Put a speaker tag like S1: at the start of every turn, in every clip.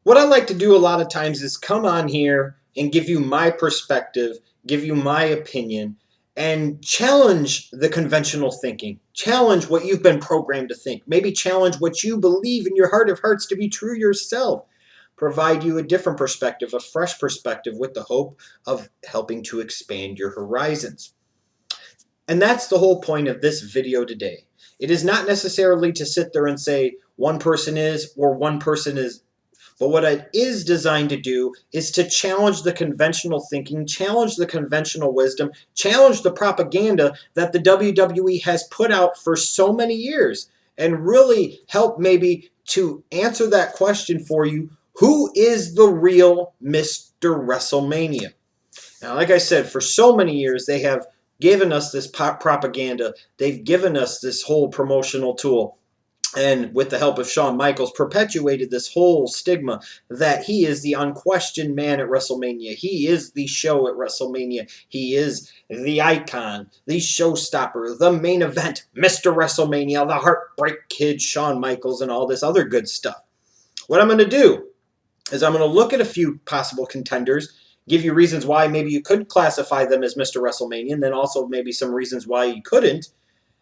S1: What I like to do a lot of times is come on here and give you my perspective, give you my opinion, and challenge the conventional thinking. Challenge what you've been programmed to think. Maybe challenge what you believe in your heart of hearts to be true yourself. Provide you a different perspective, a fresh perspective, with the hope of helping to expand your horizons. And that's the whole point of this video today. It is not necessarily to sit there and say one person is or one person is, but what it is designed to do is to challenge the conventional thinking, challenge the conventional wisdom, challenge the propaganda that the WWE has put out for so many years, and really help maybe to answer that question for you: who is the real Mr. WrestleMania? Now, like I said, for so many years, they have given us this propaganda. They've given us this whole promotional tool, and with the help of Shawn Michaels, perpetuated this whole stigma that he is the unquestioned man at WrestleMania. He is the show at WrestleMania. He is the icon, the showstopper, the main event, Mr. WrestleMania, the Heartbreak Kid, Shawn Michaels, and all this other good stuff. What I'm going to do is I'm going to look at a few possible contenders, give you reasons why maybe you could classify them as Mr. WrestleMania, and then also maybe some reasons why you couldn't,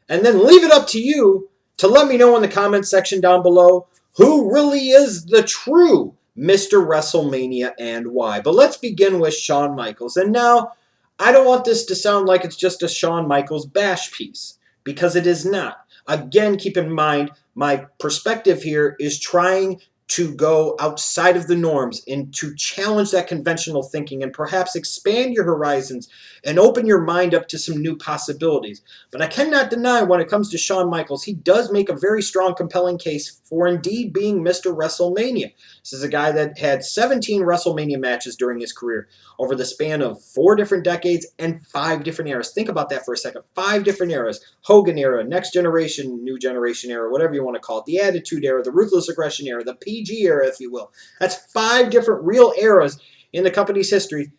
S1: and then leave it up to you to let me know in the comments section down below who really is the true Mr. WrestleMania and why. But let's begin with Shawn Michaels. And now, I don't want this to sound like it's just a Shawn Michaels bash piece, because it is not. Again, keep in mind, my perspective here is trying to go outside of the norms and to challenge that conventional thinking and perhaps expand your horizons and open your mind up to some new possibilities. But I cannot deny, when it comes to Shawn Michaels, he does make a very strong, compelling case for indeed being Mr. WrestleMania. This is a guy that had 17 WrestleMania matches during his career over the span of 4 different decades and 5 different eras. Think about that for a second. 5 different eras. Hogan era, Next Generation, New Generation era, whatever you want to call it. The Attitude Era, the Ruthless Aggression era, the PG era, if you will. That's 5 different real eras in the company's history,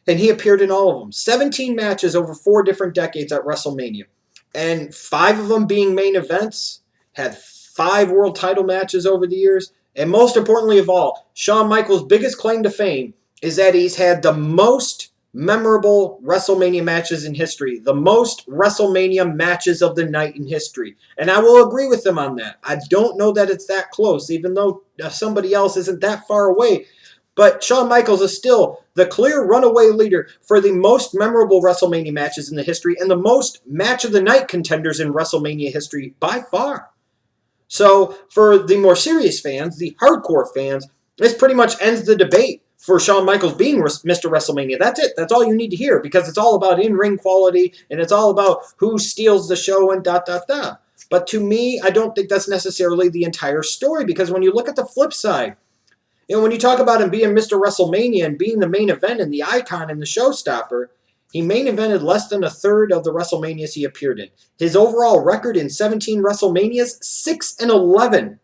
S1: and he appeared in all of them. 17 matches over 4 different decades at WrestleMania, and 5 of them being main events. Had 5 world title matches over the years, and most importantly of all, Shawn Michaels' biggest claim to fame is that he's had the most memorable WrestleMania matches in history, the most WrestleMania matches of the night in history. And I will agree with him on that. I don't know that it's that close, even though somebody else isn't that far away. But Shawn Michaels is still the clear runaway leader for the most memorable WrestleMania matches in the history and the most match of the night contenders in WrestleMania history by far. So for the more serious fans, the hardcore fans, this pretty much ends the debate for Shawn Michaels being Mr. WrestleMania. That's it. That's all you need to hear, because it's all about in-ring quality and it's all about who steals the show and dot, dot, dot. But to me, I don't think that's necessarily the entire story, because when you look at the flip side, when you talk about him being Mr. WrestleMania and being the main event and the icon and the showstopper, he main evented less than a third of the WrestleManias he appeared in. His overall record in 17 WrestleManias, 6-11.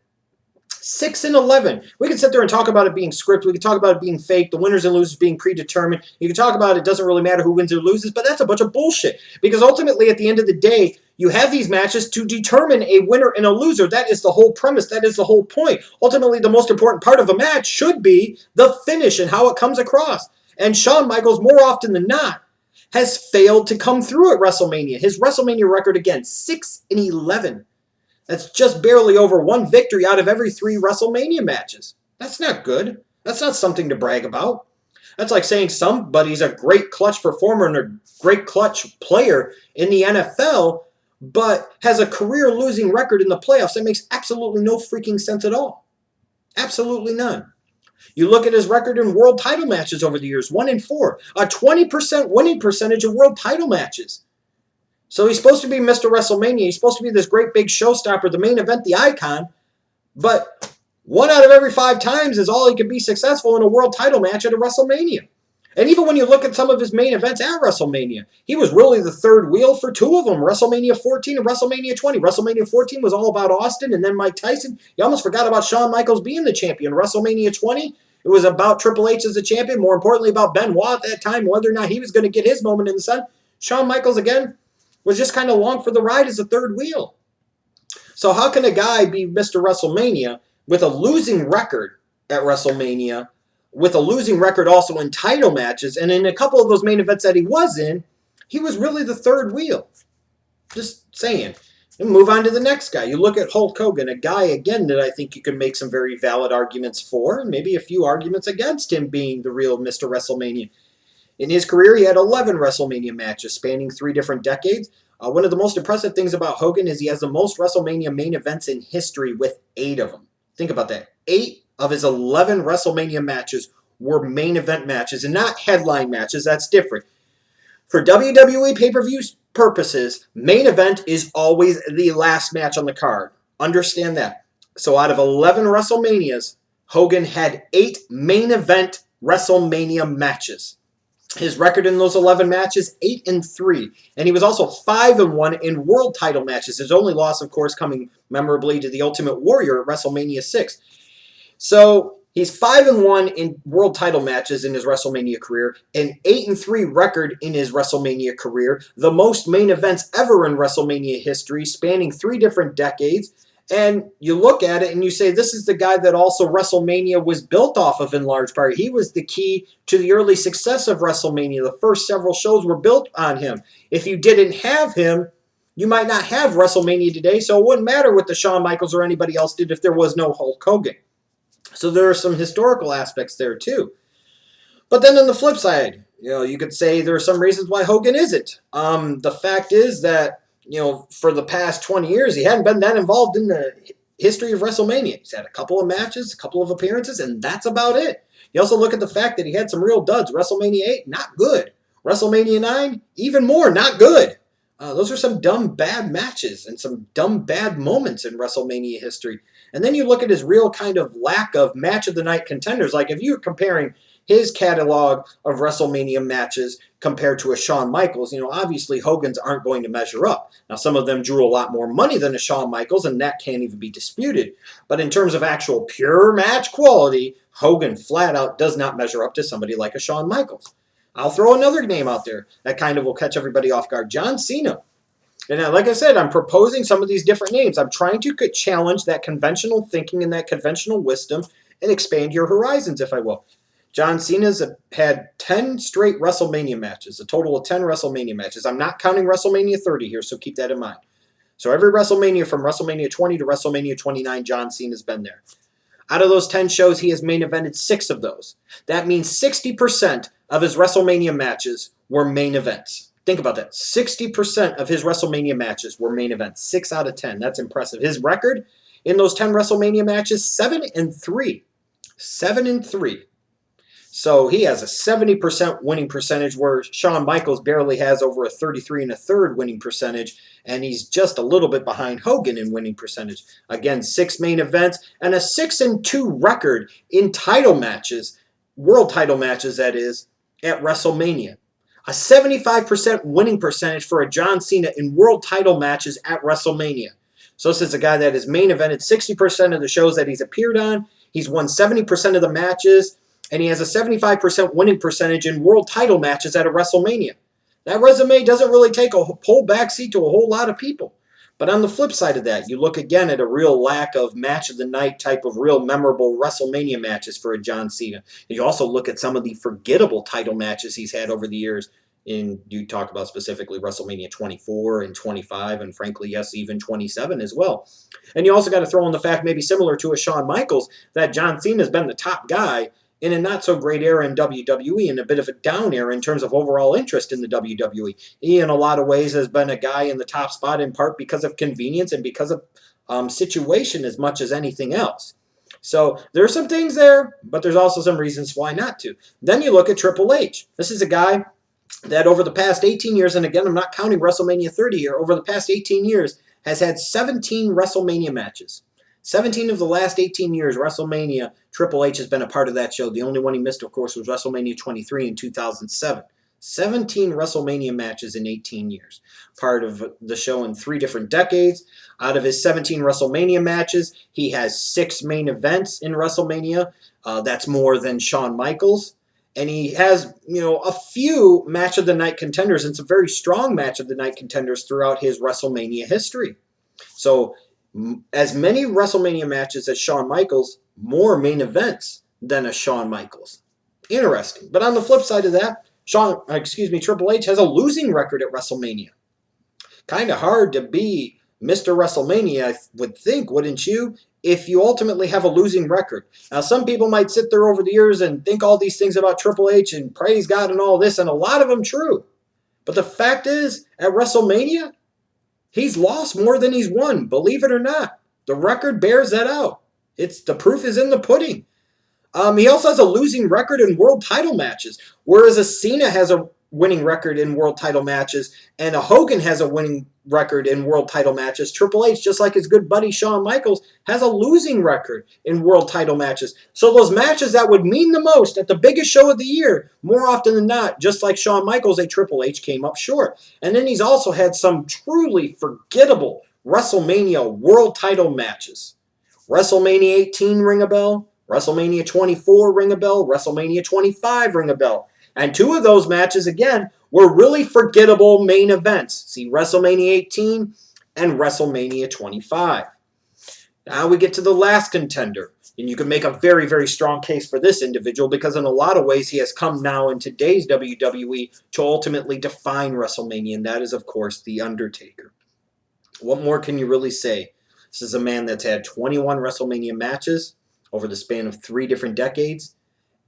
S1: 6-11. We can sit there and talk about it being scripted. We can talk about it being fake, the winners and losers being predetermined. You can talk about it doesn't really matter who wins or loses, but that's a bunch of bullshit. Because ultimately, at the end of the day, you have these matches to determine a winner and a loser. That is the whole premise. That is the whole point. Ultimately, the most important part of a match should be the finish and how it comes across. And Shawn Michaels, more often than not, has failed to come through at WrestleMania. His WrestleMania record, again, 6-11. That's just barely over 1 victory out of every 3 WrestleMania matches. That's not good. That's not something to brag about. That's like saying somebody's a great clutch performer and a great clutch player in the NFL, but has a career-losing record in the playoffs. That makes absolutely no freaking sense at all. Absolutely none. You look at his record in world title matches over the years, 1-4. A 20% winning percentage of world title matches. So he's supposed to be Mr. WrestleMania. He's supposed to be this great big showstopper, the main event, the icon. But 1 out of every 5 times is all he could be successful in a world title match at a WrestleMania. And even when you look at some of his main events at WrestleMania, he was really the third wheel for 2 of them, WrestleMania 14 and WrestleMania 20. WrestleMania 14 was all about Austin and then Mike Tyson. You almost forgot about Shawn Michaels being the champion. WrestleMania 20, it was about Triple H as the champion, more importantly about Benoit at that time, whether or not he was going to get his moment in the sun. Shawn Michaels, again, was just kind of along for the ride as a third wheel. So how can a guy be Mr. WrestleMania with a losing record at WrestleMania, with a losing record also in title matches, and in a couple of those main events that he was in, he was really the third wheel. Just saying. And move on to the next guy. You look at Hulk Hogan, a guy, again, that I think you can make some very valid arguments for, and maybe a few arguments against him being the real Mr. WrestleMania. In his career, he had 11 WrestleMania matches spanning 3 different decades. One of the most impressive things about Hogan is he has the most WrestleMania main events in history with 8 of them. Think about that. 8 of his 11 WrestleMania matches were main event matches and not headline matches. That's different. For WWE pay-per-view purposes, main event is always the last match on the card. Understand that. So out of 11 WrestleManias, Hogan had 8 main event WrestleMania matches. His record in those 11 matches, 8-3. And he was also 5-1 in world title matches. His only loss, of course, coming memorably to the Ultimate Warrior at WrestleMania 6. So he's 5-1 in world title matches in his WrestleMania career, an 8-3 record in his WrestleMania career, the most main events ever in WrestleMania history, spanning 3 different decades. And you look at it and you say, this is the guy that also WrestleMania was built off of in large part. He was the key to the early success of WrestleMania. The first several shows were built on him. If you didn't have him, you might not have WrestleMania today, so it wouldn't matter what the Shawn Michaels or anybody else did if there was no Hulk Hogan. So there are some historical aspects there too. But then on the flip side, you could say there are some reasons why Hogan isn't. The fact is that, for the past 20 years, he hadn't been that involved in the history of WrestleMania. He's had a couple of matches, a couple of appearances, and that's about it. You also look at the fact that he had some real duds. WrestleMania 8, not good. WrestleMania 9, even more, not good. Those are some dumb, bad matches and some dumb, bad moments in WrestleMania history. And then you look at his real kind of lack of match of the night contenders. Like if you're comparing his catalog of WrestleMania matches compared to a Shawn Michaels, obviously Hogan's aren't going to measure up. Now, some of them drew a lot more money than a Shawn Michaels, and that can't even be disputed. But in terms of actual pure match quality, Hogan flat out does not measure up to somebody like a Shawn Michaels. I'll throw another name out there that kind of will catch everybody off guard. John Cena. And like I said, I'm proposing some of these different names. I'm trying to challenge that conventional thinking and that conventional wisdom and expand your horizons, if I will. John Cena's had 10 straight WrestleMania matches, a total of 10 WrestleMania matches. I'm not counting WrestleMania 30 here, so keep that in mind. So every WrestleMania from WrestleMania 20 to WrestleMania 29, John Cena's been there. Out of those 10 shows, he has main evented 6 of those. That means 60% of his WrestleMania matches were main events. Think about that. 60% of his WrestleMania matches were main events. 6 out of 10. That's impressive. His record in those 10 WrestleMania matches, 7-3. 7-3. So he has a 70% winning percentage, where Shawn Michaels barely has over a 33 1/3 winning percentage, and he's just a little bit behind Hogan in winning percentage. Again, 6 main events and a 6-2 record in title matches, world title matches that is, at WrestleMania. A 75% winning percentage for a John Cena in world title matches at WrestleMania. So this is a guy that has main evented 60% of the shows that he's appeared on. He's won 70% of the matches, and he has a 75% winning percentage in world title matches at a WrestleMania. That resume doesn't really take a whole backseat to a whole lot of people. But on the flip side of that, you look again at a real lack of match of the night type of real memorable WrestleMania matches for a John Cena. And you also look at some of the forgettable title matches he's had over the years. You talk about specifically WrestleMania 24 and 25, and frankly, yes, even 27 as well. And you also got to throw in the fact, maybe similar to a Shawn Michaels, that John Cena has been the top guy in a not-so-great era in WWE and a bit of a down era in terms of overall interest in the WWE. He, in a lot of ways, has been a guy in the top spot in part because of convenience and because of situation as much as anything else. So there are some things there, but there's also some reasons why not to. Then you look at Triple H. This is a guy that over the past 18 years, and again, I'm not counting WrestleMania 30 here, over the past 18 years has had 17 WrestleMania matches. 17 of the last 18 years, WrestleMania, Triple H has been a part of that show. The only one he missed, of course, was WrestleMania 23 in 2007. 17 WrestleMania matches in 18 years. Part of the show in 3 different decades. Out of his 17 WrestleMania matches, he has 6 main events in WrestleMania. That's more than Shawn Michaels. And he has, a few match of the night contenders and some very strong match of the night contenders throughout his WrestleMania history. So as many WrestleMania matches as Shawn Michaels, more main events than a Shawn Michaels. Interesting. But on the flip side of that, Triple H has a losing record at WrestleMania. Kind of hard to be Mr. WrestleMania, I would think, wouldn't you? If you ultimately have a losing record. Now, some people might sit there over the years and think all these things about Triple H and praise God and all this, and a lot of them true. But the fact is, at WrestleMania, he's lost more than he's won, believe it or not. The record bears that out. The proof is in the pudding. He also has a losing record in world title matches, whereas a Cena has a winning record in world title matches and a Hogan has a winning record in world title matches. Triple H, just like his good buddy Shawn Michaels, has a losing record in world title matches. So those matches that would mean the most at the biggest show of the year, more often than not, just like Shawn Michaels, a Triple H came up short. And then he's also had some truly forgettable WrestleMania world title matches. WrestleMania 18 ring a bell, WrestleMania 24 ring a bell, WrestleMania 25 ring a bell. And two of those matches, again, were really forgettable main events. See WrestleMania 18 and WrestleMania 25. Now we get to the last contender. And you can make a very, very strong case for this individual because in a lot of ways he has come now in today's WWE to ultimately define WrestleMania. And that is, of course, The Undertaker. What more can you really say? This is a man that's had 21 WrestleMania matches over the span of 3 different decades.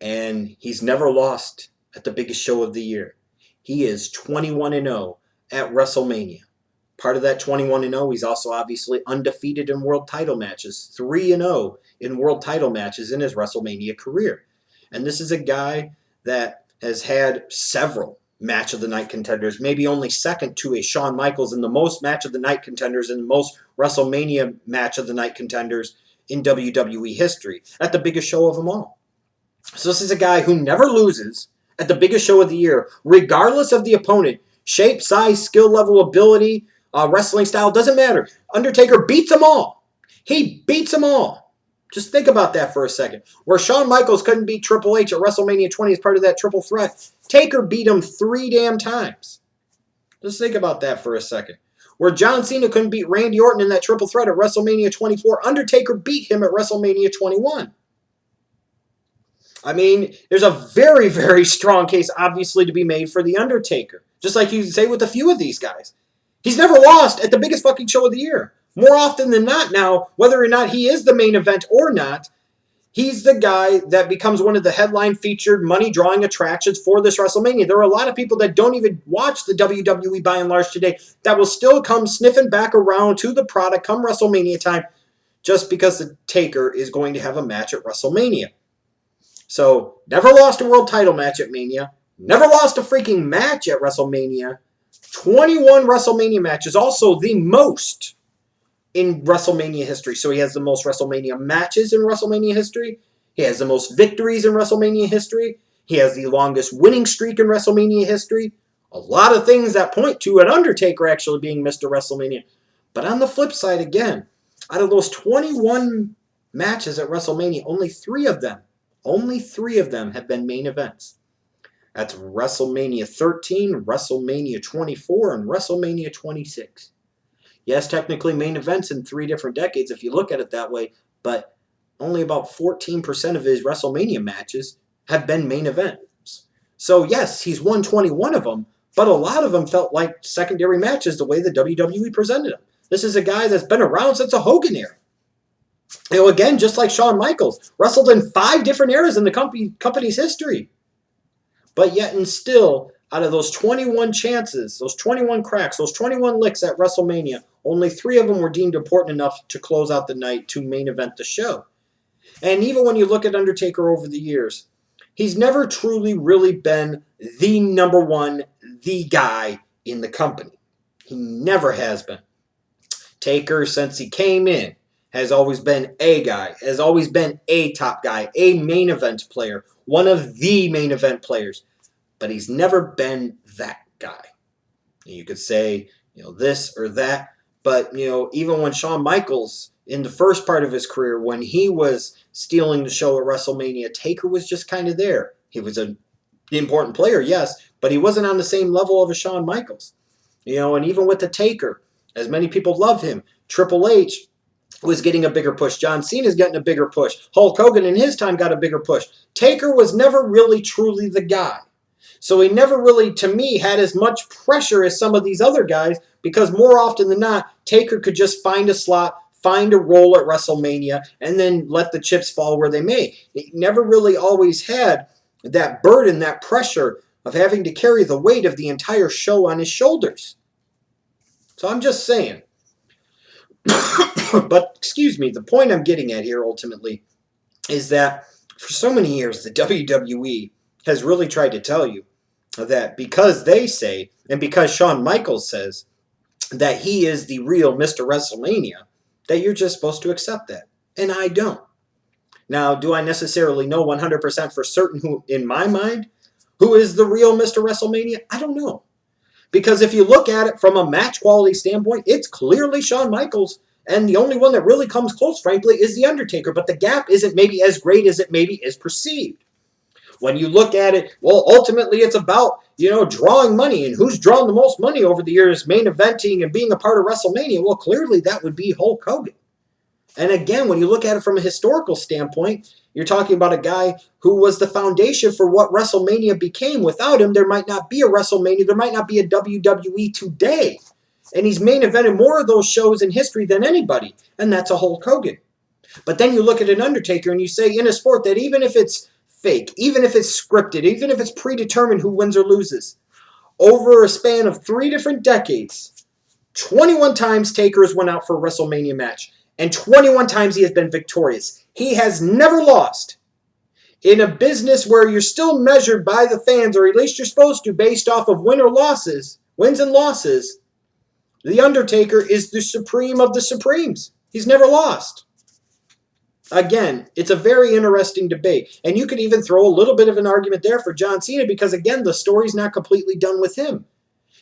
S1: And he's never lost at the biggest show of the year. He is 21-0 at WrestleMania. Part of that 21-0, he's also obviously undefeated in world title matches. 3-0 in world title matches in his WrestleMania career. And this is a guy that has had several match of the night contenders, maybe only second to a Shawn Michaels in the most match of the night contenders and most WrestleMania match of the night contenders in WWE history at the biggest show of them all. So this is a guy who never loses at the biggest show of the year, regardless of the opponent. Shape, size, skill level, ability, wrestling style, doesn't matter. Undertaker beats them all. He beats them all. Just think about that for a second. Where Shawn Michaels couldn't beat Triple H at WrestleMania 20 as part of that triple threat, Taker beat him 3 damn times. Just think about that for a second. Where John Cena couldn't beat Randy Orton in that triple threat at WrestleMania 24, Undertaker beat him at WrestleMania 21. I mean, there's a very, very strong case, obviously, to be made for The Undertaker. Just like you say with a few of these guys. He's never lost at the biggest fucking show of the year. More often than not now, whether or not he is the main event or not, he's the guy that becomes one of the headline featured money-drawing attractions for this WrestleMania. There are a lot of people that don't even watch the WWE by and large today that will still come sniffing back around to the product come WrestleMania time just because the Taker is going to have a match at WrestleMania. So, never lost a world title match at Mania. Never lost a freaking match at WrestleMania. 21 WrestleMania matches. Also the most in WrestleMania history. So he has the most WrestleMania matches in WrestleMania history. He has the most victories in WrestleMania history. He has the longest winning streak in WrestleMania history. A lot of things that point to an Undertaker actually being Mr. WrestleMania. But on the flip side, again, out of those 21 matches at WrestleMania, only 3 of them have been main events. That's WrestleMania 13, WrestleMania 24, and WrestleMania 26. Yes, technically main events in 3 different decades if you look at it that way, but only about 14% of his WrestleMania matches have been main events. So yes, he's won 21 of them, but a lot of them felt like secondary matches the way the WWE presented them. This is a guy that's been around since the Hogan era. You know, again, just like Shawn Michaels, wrestled in 5 different eras in the company's history. But yet and still, out of those 21 chances, those 21 cracks, those 21 licks at WrestleMania, only 3 of them were deemed important enough to close out the night to main event the show. And even when you look at Undertaker over the years, he's never truly really been the number one, the guy in the company. He never has been. Taker, since he came in, has always been a guy, has always been a top guy, a main event player, one of the main event players. But he's never been that guy. You could say, this or that. But, even when Shawn Michaels, in the first part of his career, when he was stealing the show at WrestleMania, Taker was just kind of there. He was an important player, yes, but he wasn't on the same level of a Shawn Michaels. And even with the Taker, as many people love him, Triple H was getting a bigger push. John Cena's getting a bigger push. Hulk Hogan in his time got a bigger push. Taker was never really truly the guy. So he never really, to me, had as much pressure as some of these other guys because more often than not, Taker could just find a slot, find a role at WrestleMania, and then let the chips fall where they may. He never really always had that burden, that pressure of having to carry the weight of the entire show on his shoulders. So I'm just saying. But, excuse me, the point I'm getting at here ultimately is that for so many years, the WWE has really tried to tell you that because they say, and because Shawn Michaels says, that he is the real Mr. WrestleMania, that you're just supposed to accept that. And I don't. Now, do I necessarily know 100% for certain who, in my mind, who is the real Mr. WrestleMania? I don't know. Because if you look at it from a match quality standpoint, it's clearly Shawn Michaels. And the only one that really comes close, frankly, is The Undertaker. But the gap isn't maybe as great as it maybe is perceived. When you look at it, well, ultimately it's about, drawing money. And who's drawn the most money over the years, main eventing and being a part of WrestleMania? Well, clearly that would be Hulk Hogan. And again, when you look at it from a historical standpoint, you're talking about a guy who was the foundation for what WrestleMania became. Without him, there might not be a WrestleMania. There might not be a WWE today. And he's main evented more of those shows in history than anybody. And that's a Hulk Hogan. But then you look at an Undertaker and you say in a sport that even if it's fake, even if it's scripted, even if it's predetermined who wins or loses, over a span of 3 different decades, 21 times Taker has went out for a WrestleMania match. And 21 times he has been victorious. He has never lost. In a business where you're still measured by the fans, or at least you're supposed to, based off of wins and losses, The Undertaker is the supreme of the supremes. He's never lost. Again, it's a very interesting debate. And you could even throw a little bit of an argument there for John Cena because, again, the story's not completely done with him.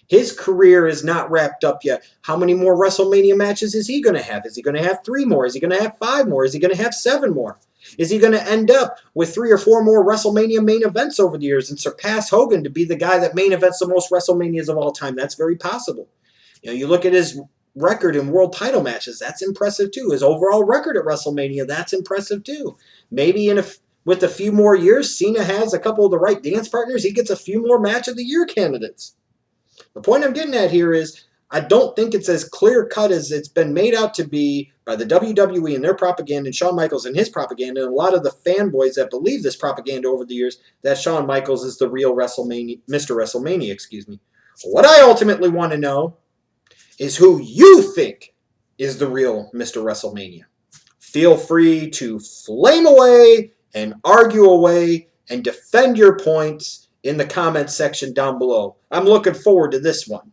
S1: His career is not wrapped up yet. How many more WrestleMania matches is he going to have? Is he going to have 3 more? Is he going to have 5 more? Is he going to have 7 more? Is he going to end up with 3 or 4 more WrestleMania main events over the years and surpass Hogan to be the guy that main events the most WrestleManias of all time? That's very possible. You look at his record in world title matches. That's impressive too. His overall record at WrestleMania, that's impressive too. Maybe with a few more years, Cena has a couple of the right dance partners. He gets a few more match of the year candidates. The point I'm getting at here is I don't think it's as clear-cut as it's been made out to be by the WWE and their propaganda and Shawn Michaels and his propaganda and a lot of the fanboys that believe this propaganda over the years that Shawn Michaels is the real WrestleMania, Mr. WrestleMania, What I ultimately want to know is who you think is the real Mr. WrestleMania. Feel free to flame away and argue away and defend your points in the comments section down below. I'm looking forward to this one.